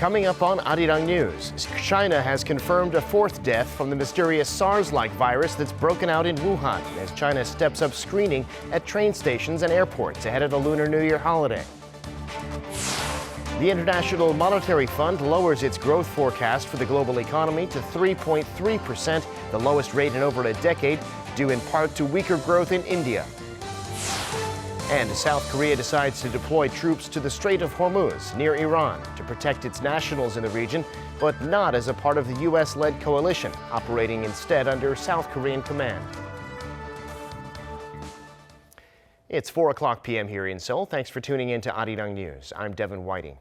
Coming up on Arirang News, China has confirmed a fourth death from the mysterious SARS-like virus that's broken out in Wuhan as China steps up screening at train stations and airports ahead of the Lunar New Year holiday. The International Monetary Fund lowers its growth forecast for the global economy to 3.3%, the lowest rate in over a decade, due in part to weaker growth in India. And South Korea decides to deploy troops to the Strait of Hormuz near Iran to protect its nationals in the region, but not as a part of the U.S.-led coalition, operating instead under South Korean command. It's 4 p.m. here in Seoul. Thanks for tuning in to Arirang News. I'm Devin Whiting.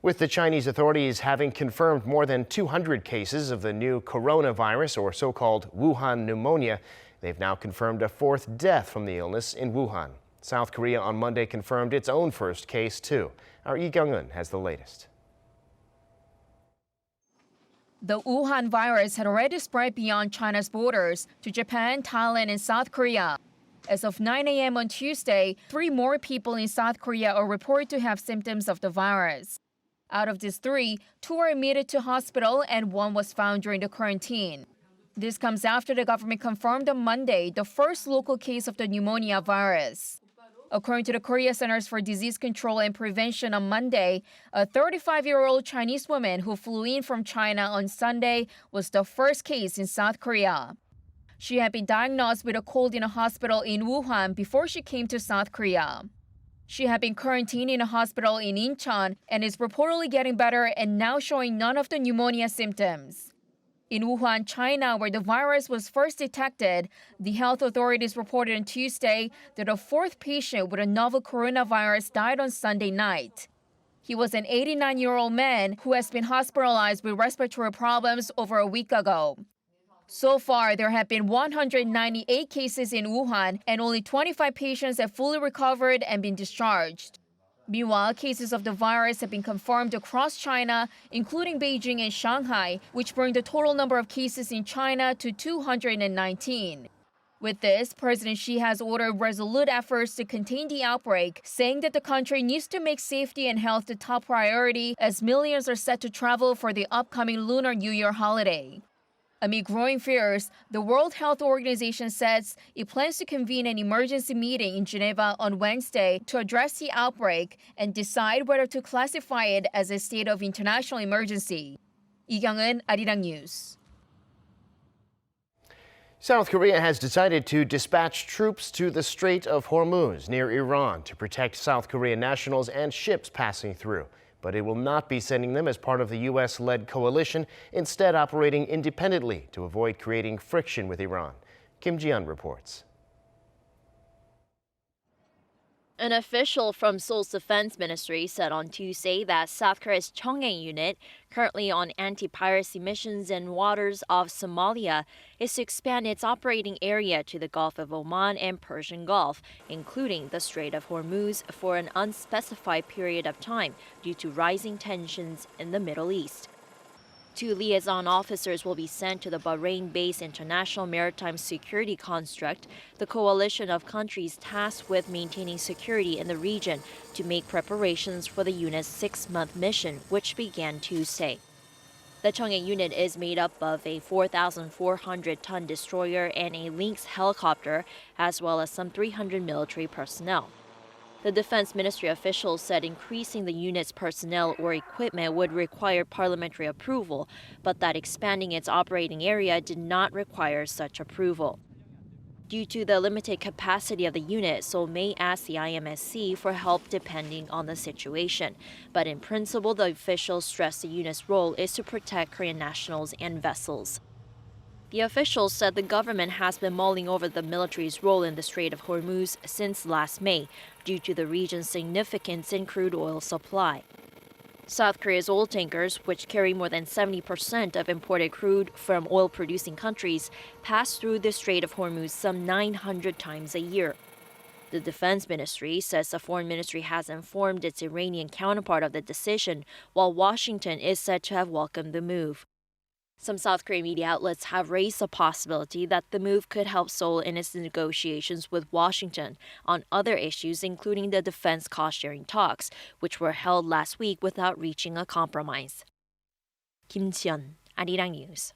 With the Chinese authorities having confirmed more than 200 cases of the new coronavirus, or so-called Wuhan pneumonia, they've now confirmed a fourth death from the illness in Wuhan. South Korea on Monday confirmed its own first case, too. Our Lee Kyung-eun has the latest. The Wuhan virus had already spread beyond China's borders to Japan, Thailand, and South Korea. As of 9 a.m. on Tuesday, 3 more people in South Korea are reported to have symptoms of the virus. Out of these 3, 2 were admitted to hospital and 1 was found during the quarantine. This comes after the government confirmed on Monday the first local case of the pneumonia virus. According to the Korea Centers for Disease Control and Prevention on Monday, a 35-year-old Chinese woman who flew in from China on Sunday was the first case in South Korea. She had been diagnosed with a cold in a hospital in Wuhan before she came to South Korea. She had been quarantined in a hospital in Incheon and is reportedly getting better and now showing none of the pneumonia symptoms. In Wuhan, China, where the virus was first detected, the health authorities reported on Tuesday that a 4th patient with a novel coronavirus died on Sunday night. He was an 89-year-old man who has been hospitalized with respiratory problems over a week ago. So far, there have been 198 cases in Wuhan, and only 25 patients have fully recovered and been discharged. Meanwhile, cases of the virus have been confirmed across China, including Beijing and Shanghai, which bring the total number of cases in China to 219. With this, President Xi has ordered resolute efforts to contain the outbreak, saying that the country needs to make safety and health the top priority as millions are set to travel for the upcoming Lunar New Year holiday. Amid growing fears, the World Health Organization says it plans to convene an emergency meeting in Geneva on Wednesday to address the outbreak and decide whether to classify it as a state of international emergency. Lee Kyung-eun, Arirang News. South Korea has decided to dispatch troops to the Strait of Hormuz near Iran to protect South Korean nationals and ships passing through. But it will not be sending them as part of the U.S.-led coalition, instead operating independently to avoid creating friction with Iran. Kim Ji-yeon reports. An official from Seoul's defense ministry said on Tuesday that South Korea's Cheonghae Unit, currently on anti-piracy missions in waters off Somalia, is to expand its operating area to the Gulf of Oman and Persian Gulf, including the Strait of Hormuz, for an unspecified period of time due to rising tensions in the Middle East. 2 liaison officers will be sent to the Bahrain-based International Maritime Security Construct, the coalition of countries tasked with maintaining security in the region, to make preparations for the unit's 6-month mission, which began Tuesday. The Cheonghae Unit is made up of a 4,400-ton destroyer and a Lynx helicopter, as well as some 300 military personnel. The Defense Ministry officials said increasing the unit's personnel or equipment would require parliamentary approval, but that expanding its operating area did not require such approval. Due to the limited capacity of the unit, Seoul may ask the IMSC for help depending on the situation. But in principle, the officials stressed the unit's role is to protect Korean nationals and vessels. The officials said the government has been mulling over the military's role in the Strait of Hormuz since last May, due to the region's significance in crude oil supply. South Korea's oil tankers, which carry more than 70% of imported crude from oil-producing countries, pass through the Strait of Hormuz some 900 times a year. The Defense Ministry says the Foreign Ministry has informed its Iranian counterpart of the decision, while Washington is said to have welcomed the move. Some South Korean media outlets have raised the possibility that the move could help Seoul in its negotiations with Washington on other issues, including the defense cost-sharing talks, which were held last week without reaching a compromise. Kim Cheon, Arirang News.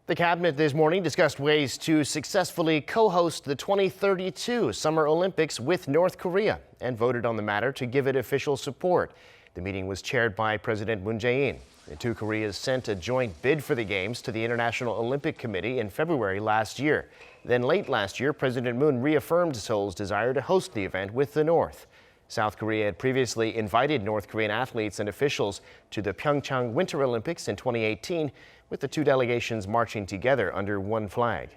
The cabinet this morning discussed ways to successfully co-host the 2032 Summer Olympics with North Korea and voted on the matter to give it official support. The meeting was chaired by President Moon Jae-in. The two Koreas sent a joint bid for the Games to the International Olympic Committee in February last year. Then late last year, President Moon reaffirmed Seoul's desire to host the event with the North. South Korea had previously invited North Korean athletes and officials to the Pyeongchang Winter Olympics in 2018, with the two delegations marching together under one flag.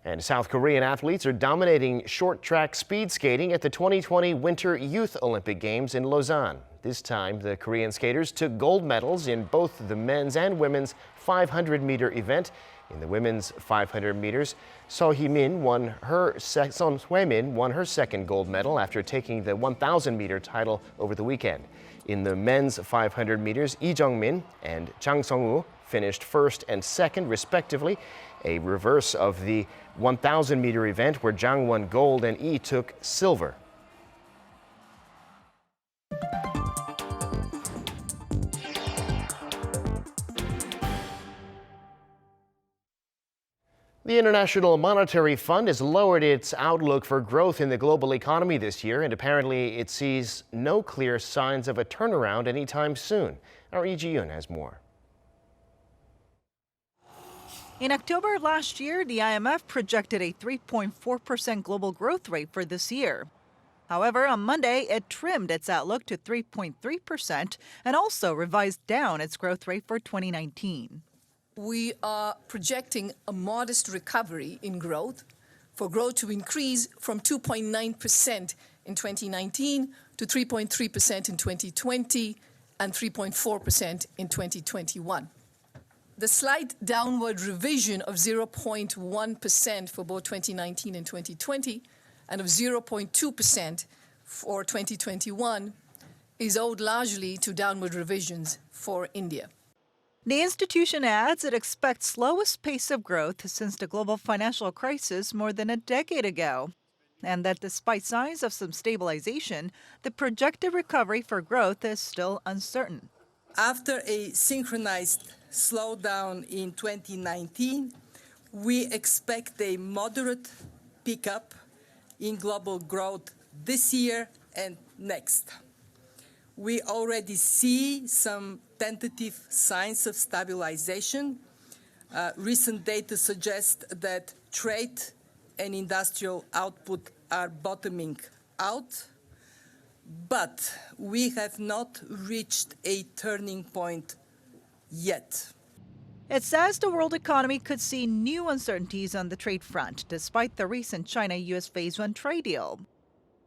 And South Korean athletes are dominating short track speed skating at the 2020 Winter Youth Olympic Games in Lausanne. This time, the Korean skaters took gold medals in both the men's and women's 500-meter event. In the women's 500 meters, Son Hye-min won her second gold medal after taking the 1,000-meter title over the weekend. In the men's 500 meters, Lee Jung-min and Jang Sung-woo finished first and second, respectively, a reverse of the 1,000-meter event where Jang won gold and Lee took silver. The International Monetary Fund has lowered its outlook for growth in the global economy this year, and apparently it sees no clear signs of a turnaround anytime soon. Our Lee Ji-yoon has more. In October last year, the IMF projected a 3.4% global growth rate for this year. However, on Monday, it trimmed its outlook to 3.3% and also revised down its growth rate for 2019. We are projecting a modest recovery in growth, for growth to increase from 2.9% in 2019 to 3.3% in 2020 and 3.4% in 2021. The slight downward revision of 0.1% for both 2019 and 2020 and of 0.2% for 2021 is owed largely to downward revisions for India. The institution adds it expects slowest pace of growth since the global financial crisis more than a decade ago, and that despite signs of some stabilization, the projected recovery for growth is still uncertain. After a synchronized slowdown in 2019, we expect a moderate pickup in global growth this year and next. We already see some tentative signs of stabilization. Recent data suggest that trade and industrial output are bottoming out, but we have not reached a turning point yet. It says the world economy could see new uncertainties on the trade front, despite the recent China-U.S. Phase 1 trade deal.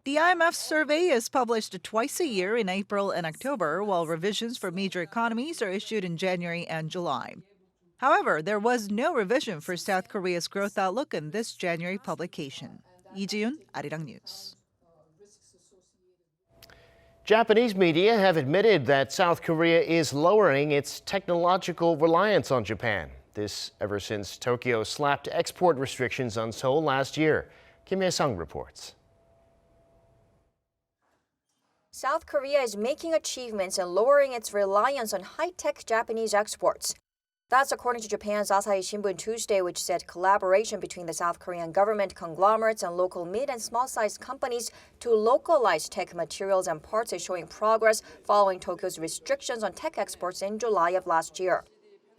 The IMF's survey is published twice a year in April and October, while revisions for major economies are issued in January and July. However, there was no revision for South Korea's growth outlook in this January publication. Lee Ji-yoon, Arirang News. Japanese media have admitted that South Korea is lowering its technological reliance on Japan. This ever since Tokyo slapped export restrictions on Seoul last year. Kim Hye-sung reports. South Korea is making achievements in lowering its reliance on high-tech Japanese exports. That's according to Japan's Asahi Shimbun Tuesday, which said collaboration between the South Korean government, conglomerates, and local mid- and small-sized companies to localize tech materials and parts is showing progress following Tokyo's restrictions on tech exports in July of last year.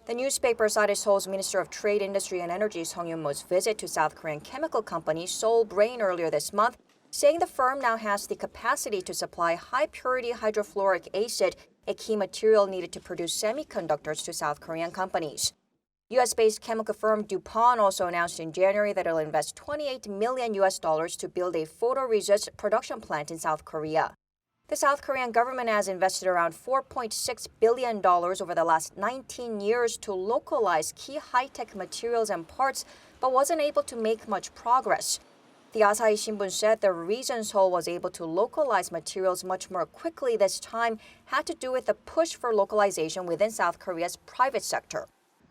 The newspaper cited Seoul's Minister of Trade, Industry, and Energy Sung Yun-mo's visit to South Korean chemical company Seoul Brain earlier this month, saying the firm now has the capacity to supply high-purity hydrofluoric acid, a key material needed to produce semiconductors, to South Korean companies. U.S.-based chemical firm DuPont also announced in January that it'll invest $28 million to build a photoresist production plant in South Korea. The South Korean government has invested around $4.6 billion over the last 19 years to localize key high-tech materials and parts, but wasn't able to make much progress. The Asahi Shimbun said the reason Seoul was able to localize materials much more quickly this time had to do with the push for localization within South Korea's private sector.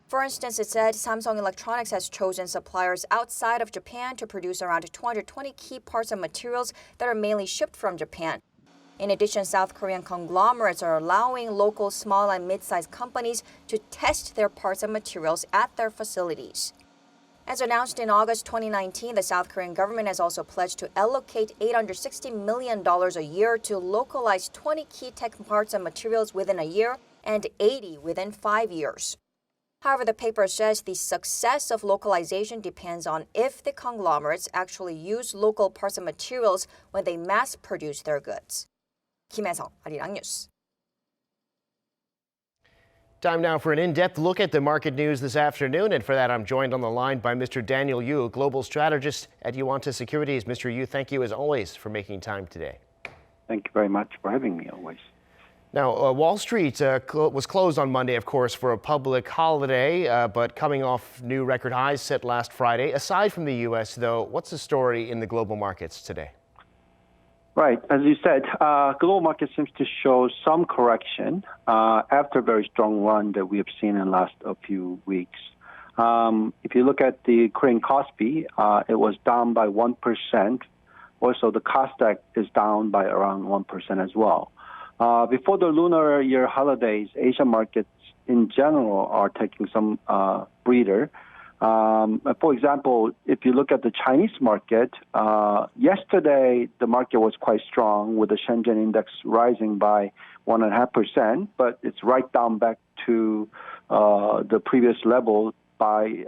For instance, it said Samsung Electronics has chosen suppliers outside of Japan to produce around 220 key parts and materials that are mainly shipped from Japan. In addition, South Korean conglomerates are allowing local small and mid-sized companies to test their parts and materials at their facilities. As announced in August 2019, the South Korean government has also pledged to allocate $860 million a year to localize 20 key tech parts and materials within a year and 80 within 5 years. However, the paper says the success of localization depends on if the conglomerates actually use local parts and materials when they mass produce their goods. 김혜성, Arirang News. Time now for an in-depth look at the market news this afternoon. And for that, I'm joined on the line by Mr. Daniel Yu, global strategist at Yuanta Securities. Mr. Yu, thank you as always for making time today. Thank you very much for having me always. Now, Wall Street was closed on Monday, of course, for a public holiday, but coming off new record highs set last Friday. Aside from the U.S., though, what's the story in the global markets today? Right. As you said, global market seems to show some correction after a very strong run that we have seen in the last few weeks. If you look at the Korean Kospi, it was down by 1%. Also, the Kosdaq is down by around 1% as well. Before the Lunar Year holidays, Asian markets in general are taking some breather. For example, if you look at the Chinese market, yesterday the market was quite strong with the Shenzhen index rising by 1.5%, but it's right down back to the previous level by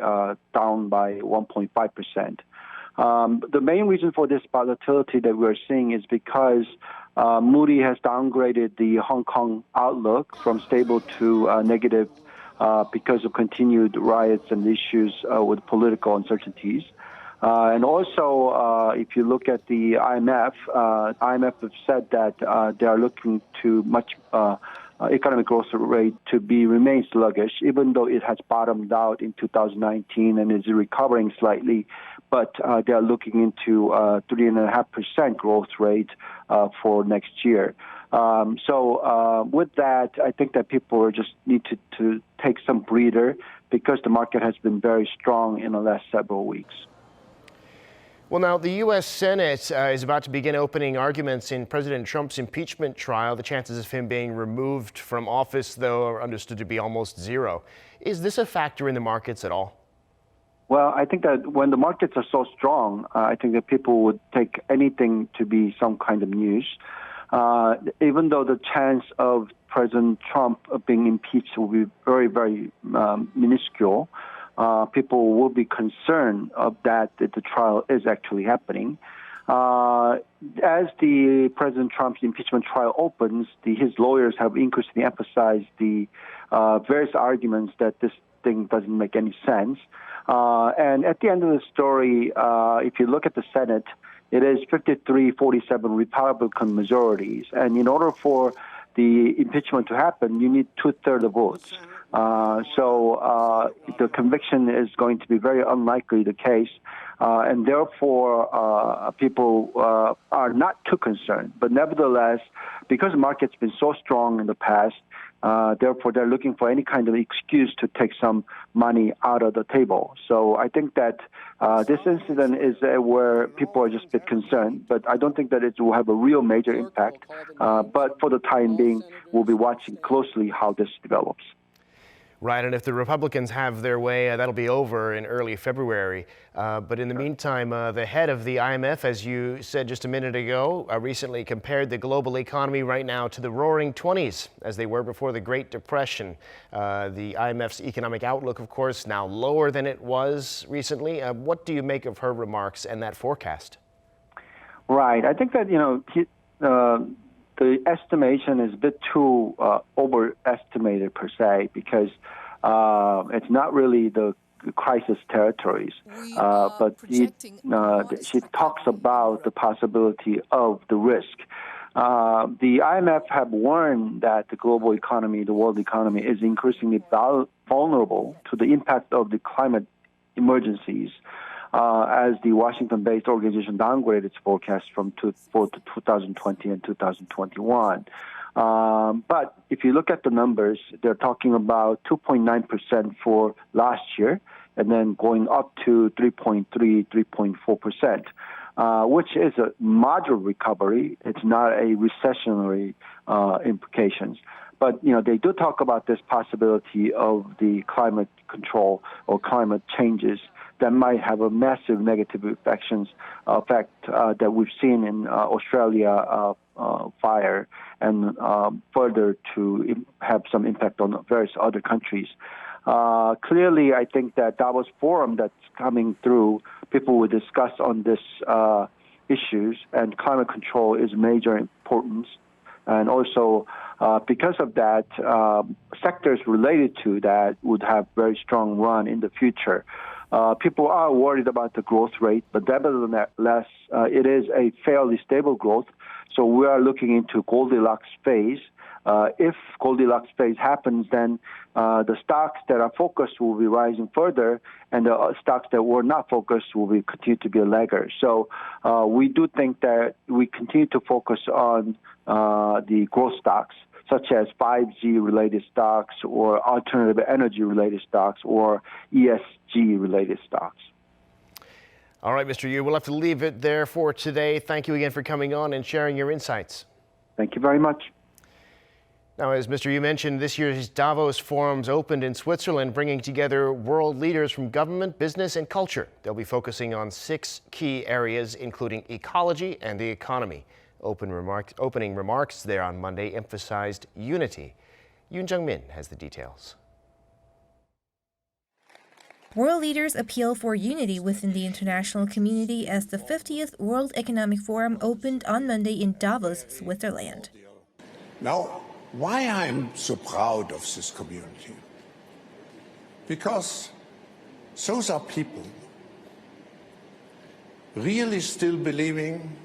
down by 1.5%. The main reason for this volatility that we're seeing is because Moody has downgraded the Hong Kong outlook from stable to negative because of continued riots and issues with political uncertainties. And also, if you look at the IMF, IMF have said that they are looking to much economic growth rate to remain sluggish, even though it has bottomed out in 2019 and is recovering slightly. But they are looking into 3.5% growth rate for next year. So with that, I think that people just need to take some breather because the market has been very strong in the last several weeks. Well, now, the U.S. Senate is about to begin opening arguments in President Trump's impeachment trial. The chances of him being removed from office, though, are understood to be almost zero. Is this a factor in the markets at all? Well, I think that when the markets are so strong, I think that people would take anything to be some kind of news. Even though the chance of President Trump being impeached will be very, very minuscule, people will be concerned of that the trial is actually happening. As the President Trump's impeachment trial opens, his lawyers have increasingly emphasized the various arguments that this thing doesn't make any sense. And at the end of the story, if you look at the Senate, it is 53-47 Republican majorities. And in order for the impeachment to happen, you need 2/3 of votes. So the conviction is going to be very unlikely the case. And therefore, people are not too concerned. But nevertheless, because the market's been so strong in the past, therefore, they're looking for any kind of excuse to take some money out of the table. So I think that this incident is where people are just a bit concerned, but I don't think that it will have a real major impact. But for the time being, we'll be watching closely how this develops. Right, and if the Republicans have their way, that'll be over in early February. But in the meantime, the head of the IMF, as you said just a minute ago, recently compared the global economy right now to the roaring 20s, as they were before the Great Depression. The IMF's economic outlook, of course, now lower than it was recently. What do you make of her remarks and that forecast? Right, I think that, the estimation is a bit too overestimated per se, because it's not really the crisis territories. But she talks about the possibility of the risk. The IMF have warned that the global economy, the world economy, is increasingly vulnerable to the impact of the climate emergencies. as the Washington-based organization downgraded its forecast for 2020 and 2021. But if you look at the numbers, they're talking about 2.9% for last year, and then going up to 3.3, 3.4%, which is a moderate recovery. It's not a recessionary implications. But, they do talk about this possibility of the climate control or climate changes that might have a massive negative effect that we've seen in Australia fire, and further to have some impact on various other countries. Clearly, I think that Davos Forum that's coming through, people will discuss on this issues, and climate control is major importance. And also, because of that, sectors related to that would have very strong run in the future. People are worried about the growth rate, but nevertheless, it is a fairly stable growth. So we are looking into Goldilocks phase. If Goldilocks phase happens, then the stocks that are focused will be rising further, and the stocks that were not focused will continue to be a lagger. So we do think that we continue to focus on the growth stocks, such as 5G-related stocks or alternative energy-related stocks or ESG-related stocks. All right, Mr. Yu, we'll have to leave it there for today. Thank you again for coming on and sharing your insights. Thank you very much. Now, as Mr. Yu mentioned, this year's Davos Forums opened in Switzerland, bringing together world leaders from government, business, and culture. They'll be focusing on 6 key areas, including ecology and the economy. Opening remarks there on Monday emphasized unity. Yoon Jung-min has the details. World leaders appeal for unity within the international community as the 50th World Economic Forum opened on Monday in Davos, Switzerland. Now, why I'm so proud of this community? Because those are people really still believing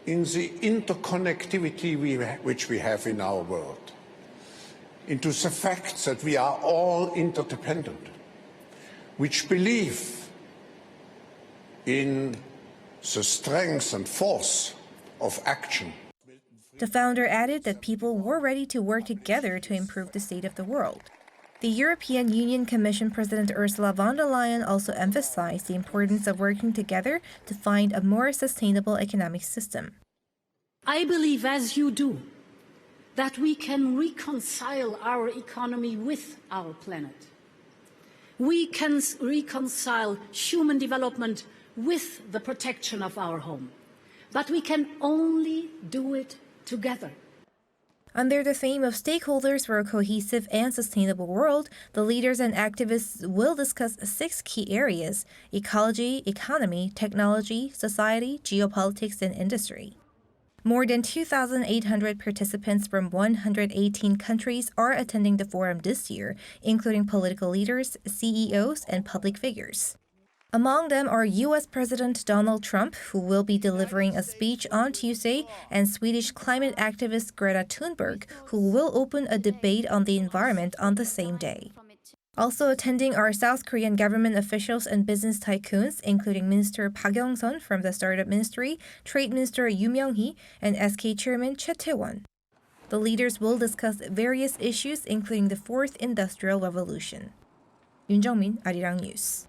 in the interconnectivity which we have in our world, into the fact that we are all interdependent, which believe in the strength and force of action. The founder added that people were ready to work together to improve the state of the world. The European Union Commission President Ursula von der Leyen also emphasized the importance of working together to find a more sustainable economic system. I believe, as you do, that we can reconcile our economy with our planet. We can reconcile human development with the protection of our home. But we can only do it together. Under the theme of stakeholders for a cohesive and sustainable world, the leaders and activists will discuss 6 key areas: ecology, economy, technology, society, geopolitics, and industry. More than 2,800 participants from 118 countries are attending the forum this year, including political leaders, CEOs, and public figures. Among them are U.S. President Donald Trump, who will be delivering a speech on Tuesday, and Swedish climate activist Greta Thunberg, who will open a debate on the environment on the same day. Also attending are South Korean government officials and business tycoons, including Minister Park Yong-sun from the Startup Ministry, Trade Minister Yoo Myung-hee, and SK Chairman Choi Tae-won. The leaders will discuss various issues, including the 4th Industrial Revolution. Yoon Jung-min, Arirang News.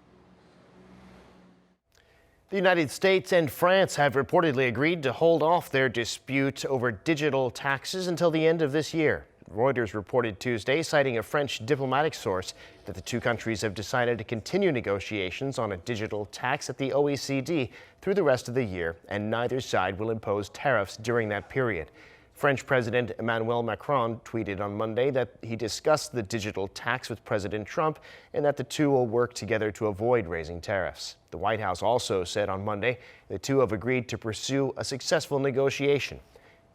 The United States and France have reportedly agreed to hold off their dispute over digital taxes until the end of this year. Reuters reported Tuesday, citing a French diplomatic source, that the 2 countries have decided to continue negotiations on a digital tax at the OECD through the rest of the year, and neither side will impose tariffs during that period. French President Emmanuel Macron tweeted on Monday that he discussed the digital tax with President Trump and that the 2 will work together to avoid raising tariffs. The White House also said on Monday the 2 have agreed to pursue a successful negotiation.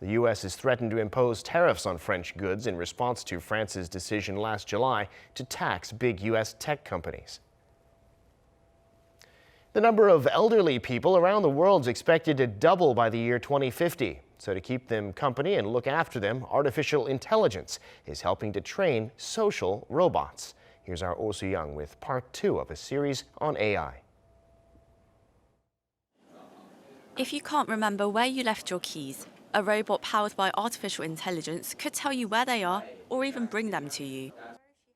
The U.S. has threatened to impose tariffs on French goods in response to France's decision last July to tax big U.S. tech companies. The number of elderly people around the world is expected to double by the year 2050. So to keep them company and look after them, artificial intelligence is helping to train social robots. Here's our Oh Soo-young with part 2 of a series on AI. If you can't remember where you left your keys, a robot powered by artificial intelligence could tell you where they are or even bring them to you.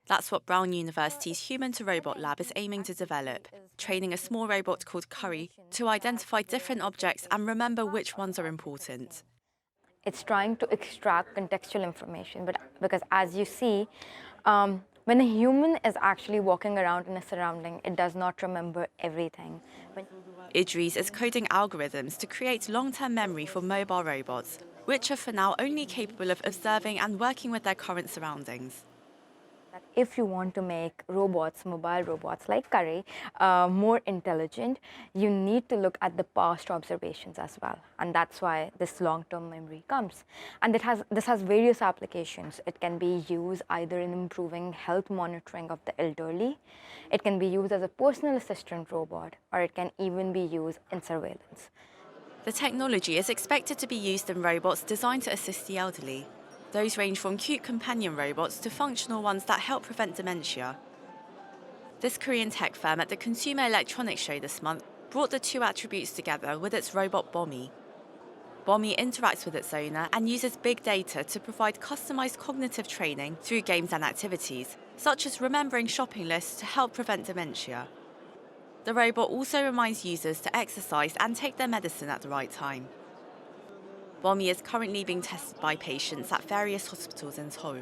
That's what Brown University's Human-to-Robot Lab is aiming to develop, training a small robot called Curry to identify different objects and remember which ones are important. It's trying to extract contextual information, but because as you see, when a human is actually walking around in a surrounding, it does not remember everything. Idris is coding algorithms to create long-term memory for mobile robots, which are for now only capable of observing and working with their current surroundings. If you want to make robots, mobile robots like Curry, more intelligent, you need to look at the past observations as well. And that's why this long-term memory comes. And this has various applications. It can be used either in improving health monitoring of the elderly, it can be used as a personal assistant robot, or it can even be used in surveillance. The technology is expected to be used in robots designed to assist the elderly. Those range from cute companion robots to functional ones that help prevent dementia. This Korean tech firm at the Consumer Electronics Show this month brought the two attributes together with its robot Bommy. Bommy interacts with its owner and uses big data to provide customized cognitive training through games and activities, such as remembering shopping lists to help prevent dementia. The robot also reminds users to exercise and take their medicine at the right time. Bommy is currently being tested by patients at various hospitals in Seoul.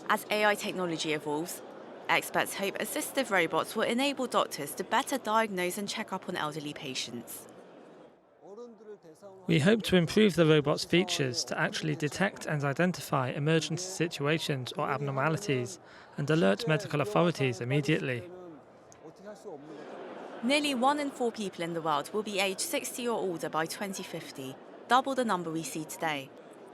As AI technology evolves, experts hope assistive robots will enable doctors to better diagnose and check up on elderly patients. We hope to improve the robot's features to actually detect and identify emergency situations or abnormalities and alert medical authorities immediately. Nearly 1 in 4 people in the world will be aged 60 or older by 2050. Double the number we see today.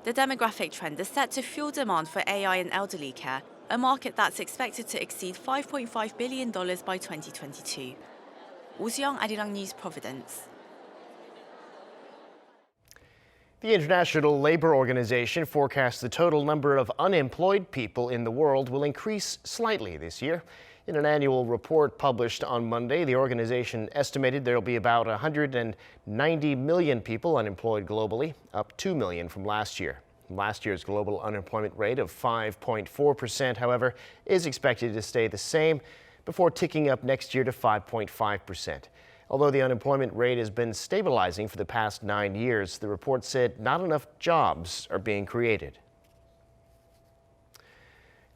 The demographic trend is set to fuel demand for AI in elderly care, a market that's expected to exceed $5.5 billion by 2022. Woo-seong, Arirang News, Providence. The International Labour Organization forecasts the total number of unemployed people in the world will increase slightly this year. In an annual report published on Monday, the organization estimated there will be about 190 million people unemployed globally, up 2 million from last year. Last year's global unemployment rate of 5.4%, however, is expected to stay the same before ticking up next year to 5.5%. Although the unemployment rate has been stabilizing for the past 9 years, the report said not enough jobs are being created.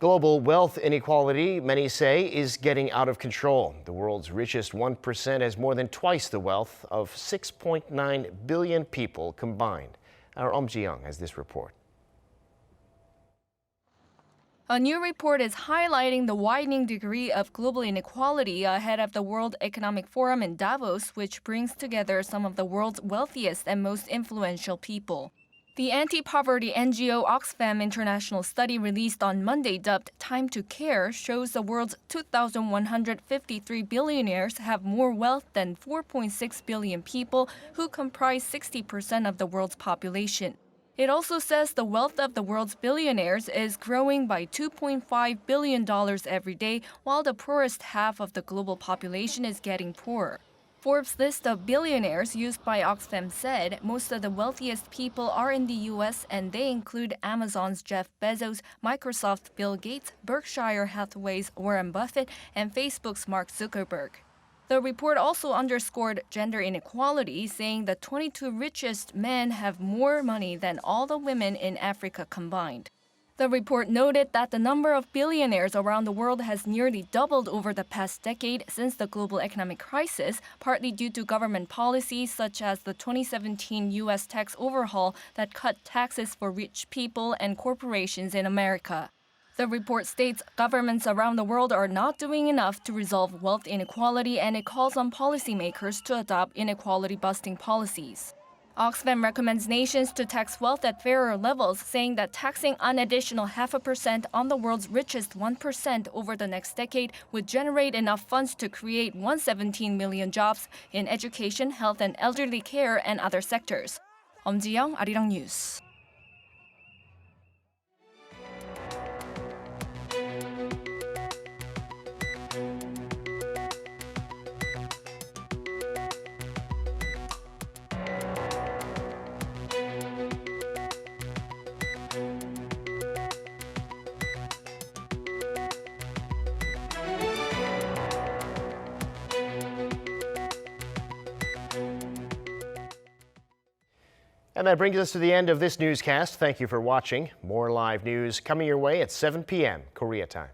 Global wealth inequality, many say, is getting out of control. The world's richest 1% has more than twice the wealth of 6.9 billion people combined. Our Ji-young has this report. A new report is highlighting the widening degree of global inequality ahead of the World Economic Forum in Davos, which brings together some of the world's wealthiest and most influential people. The anti-poverty NGO Oxfam International study released on Monday, dubbed Time to Care, shows the world's 2,153 billionaires have more wealth than 4.6 billion people, who comprise 60% of the world's population. It also says the wealth of the world's billionaires is growing by $2.5 billion every day, while the poorest half of the global population is getting poorer. Forbes' list of billionaires used by Oxfam said most of the wealthiest people are in the U.S., and they include Amazon's Jeff Bezos, Microsoft's Bill Gates, Berkshire Hathaway's Warren Buffett, and Facebook's Mark Zuckerberg. The report also underscored gender inequality, saying the 22 richest men have more money than all the women in Africa combined. The report noted that the number of billionaires around the world has nearly doubled over the past decade since the global economic crisis, partly due to government policies such as the 2017 U.S. tax overhaul that cut taxes for rich people and corporations in America. The report states governments around the world are not doing enough to resolve wealth inequality, and it calls on policymakers to adopt inequality-busting policies. Oxfam recommends nations to tax wealth at fairer levels, saying that taxing an additional 0.5% on the world's richest 1% over the next decade would generate enough funds to create 117 million jobs in education, health and elderly care, and other sectors. Ji-young, Arirang News. And that brings us to the end of this newscast. Thank you for watching. More live news coming your way at 7 p.m. Korea time.